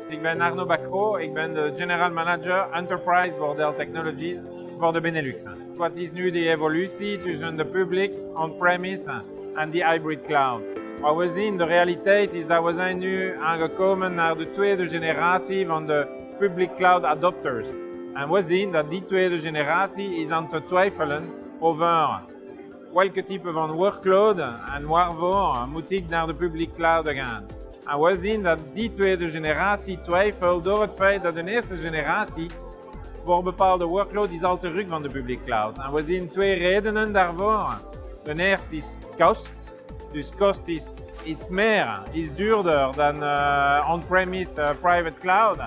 Ik ben Arno Bacro, ik ben de General Manager Enterprise voor Dell Technologies voor de Benelux. Wat is nu de evolutie tussen de public, on-premise en die hybrid cloud? Wat we zien, de realiteit is dat we zijn nu aangekomen naar de tweede generatie van de public cloud adopters. En we zien dat die tweede generatie is aan te twijfelen over welke type van workload en waarvoor moet ik naar de public cloud gaan. En we zien dat die tweede generatie twijfelt door het feit dat de eerste generatie voor bepaalde workload is al terug van de public cloud. En we zien twee redenen daarvoor. De eerste is kost. Dus kost is meer, is duurder dan on-premise private cloud.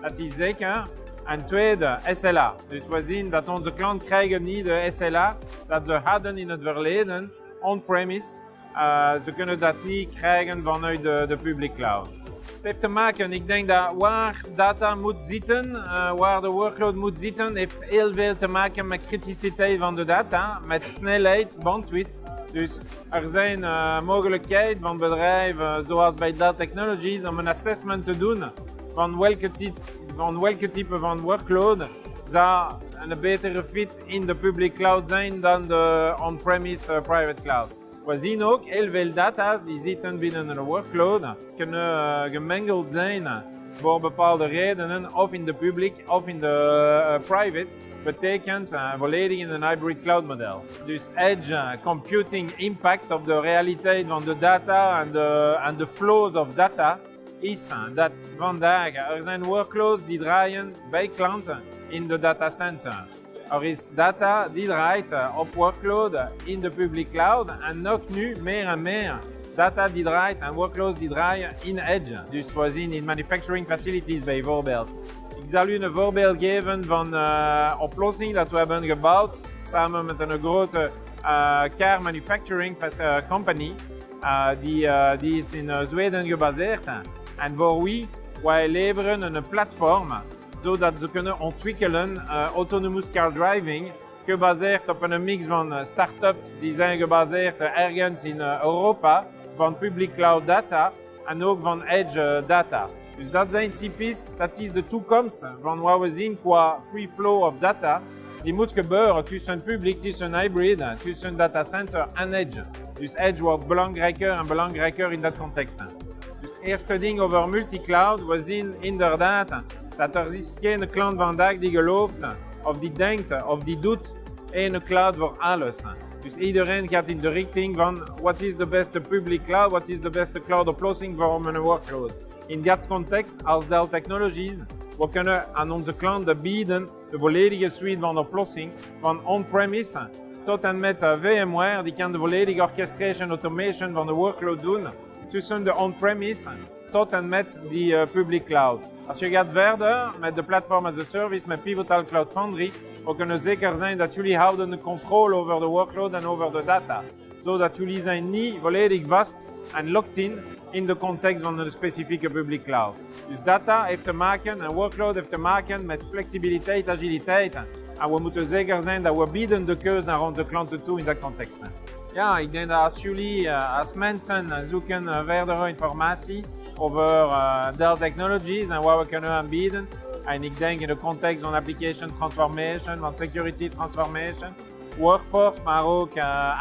Dat is zeker. En tweede, SLA. Dus we zien dat onze klanten krijgen niet de SLA dat ze hadden in het verleden on-premise. Ze kunnen dat niet krijgen vanuit de public cloud. Het heeft te maken, ik denk dat waar data moet zitten, waar de workload moet zitten, heeft heel veel te maken met criticiteit van de data, met snelheid, bandwidth. Dus er zijn mogelijkheden van bedrijven zoals bij Dell Technologies om een assessment te doen van welke type van workload zou een betere fit in de public cloud zijn dan de on-premise private cloud. We zien ook heel veel data's die zitten binnen een workload, kunnen gemengeld zijn voor bepaalde redenen, of in de public of in de private, betekent volledig in een hybrid cloud model. Dus edge computing impact op de realiteit van de data en de flows of data is dat vandaag er zijn workloads die draaien bij klanten in de datacenter. Er is data die draait op workload in de public cloud en ook nu meer en meer data die draait en workloads die draaien in edge. Dus we zien in manufacturing facilities bijvoorbeeld. Ik zal u een voorbeeld geven van een oplossing dat we hebben gebouwd samen met een grote car manufacturing company. Die is in Zweden gebaseerd. En voor wie wij leveren een platform zodat ze kunnen ontwikkelen autonomous car driving, gebaseerd op een mix van start-up die zijn gebaseerd ergens in Europa, van public cloud data en ook van edge data. Dus dat zijn typisch, dat is de toekomst van wat we zien qua free flow of data. Die moet gebeuren tussen public, tussen hybrid, tussen datacenter en edge. Dus edge wordt belangrijker en belangrijker in dat context. Dus eerste ding over multicloud, we zien inderdaad dat er is geen klant vandaag die gelooft of die denkt of die doet één cloud voor alles. Dus iedereen gaat in de richting van wat is de beste public cloud, wat is de beste cloud oplossing voor mijn workload. In dat context als Dell Technologies, we kunnen aan onze klanten bieden de volledige suite van oplossing van on-premise tot en met VMware, die kan de volledige orchestration automation van de workload doen tussen de on-premise tot en met die public cloud. Als je gaat verder met de platform as a service, met Pivotal Cloud Foundry, we kunnen zeker zijn dat jullie houden de controle over de workload en over de data. Zodat jullie zijn niet volledig vast en locked in de context van een specifieke public cloud. Dus data heeft te maken en workload heeft te maken met flexibiliteit, agiliteit. En we moeten zeker zijn dat we bieden de keus naar onze klanten toe in dat context. Ja, ik denk dat als jullie als mensen zoeken verdere informatie over Dell Technologies en wat we kunnen aanbieden. En ik denk in de context van application transformation, van security transformation, workforce, maar ook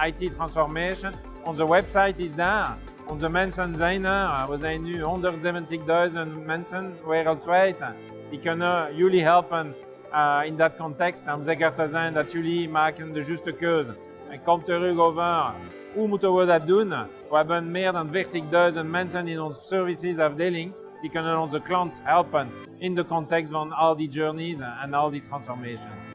IT transformation. Onze website is daar. Onze mensen zijn er. We zijn nu 170.000 mensen wereldwijd. Die kunnen jullie helpen in dat context om zeker te zijn dat jullie maken de juiste keuze. En kom terug over hoe moeten we dat doen. We hebben meer dan 40.000 mensen in onze services afdeling die kunnen onze klant helpen in de context van al die journeys en al die transformations.